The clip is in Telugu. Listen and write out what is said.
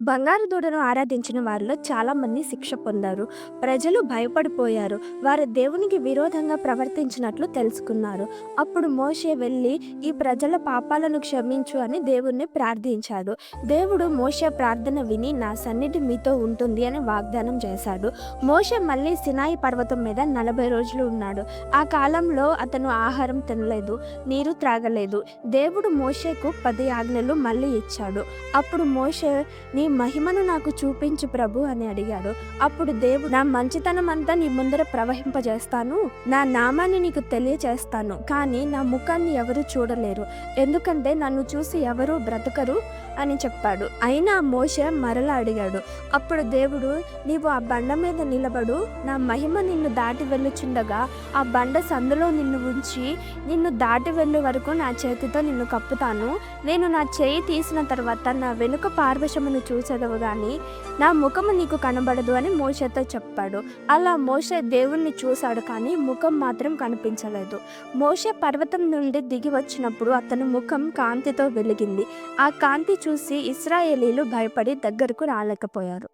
బంగారు దూడను ఆరాధించిన వారిలో చాలామంది శిక్ష పొందారు. ప్రజలు భయపడిపోయారు. వారు దేవునికి విరోధంగా ప్రవర్తించినట్లు తెలుసుకున్నారు. అప్పుడు మోషే వెళ్ళి ఈ ప్రజల పాపాలను క్షమించు అని దేవుణ్ణి ప్రార్థించాడు. దేవుడు మోషే ప్రార్థన విని నా సన్నిధి మీతో ఉంటుంది అని వాగ్దానం చేశాడు. మోషే మళ్ళీ సినాయి పర్వతం మీద 40 రోజులు ఉన్నాడు. ఆ కాలంలో అతను ఆహారం తినలేదు, నీరు త్రాగలేదు. దేవుడు మోషేకు 10 ఆజ్ఞలు మళ్ళీ ఇచ్చాడు. అప్పుడు మోషే నీ మహిమను నాకు చూపించు ప్రభు అని అడిగాడు. అప్పుడు దేవుడు నా మంచితనం అంతా నీ ముందర ప్రవహింపజేస్తాను, నా నామాన్ని నీకు తెలియచేస్తాను, కానీ నా ముఖాన్ని ఎవరు చూడలేరు, ఎందుకంటే నన్ను చూసి ఎవరు బ్రతకరు అని చెప్పాడు. అయినా మోషే మరలా అడిగాడు. అప్పుడు దేవుడు నీవు ఆ బండ మీద నిలబడు, నా మహిమ నిన్ను దాటి వెళ్ళుచుండగా ఆ బండ సందులో నిన్ను ఉంచి నిన్ను దాటి వెళ్ళు వరకు నా చేతితో నిన్ను కప్పుతాను. నేను నా చేయి తీసిన తర్వాత నా వెనుక పార్వశమును చూసెదవు గాని నా ముఖము నీకు కనబడదు అని మోషేతో చెప్పాడు. అలా మోషే దేవుణ్ణి చూశాడు, కానీ ముఖం మాత్రం కనిపించలేదు. మోషే పర్వతం నుండి దిగి వచ్చినప్పుడు అతని ముఖం కాంతితో వెలిగింది. ఆ కాంతి చూసి ఇశ్రాయేలీలు భయపడి దగ్గరకు రాలేకపోయారు.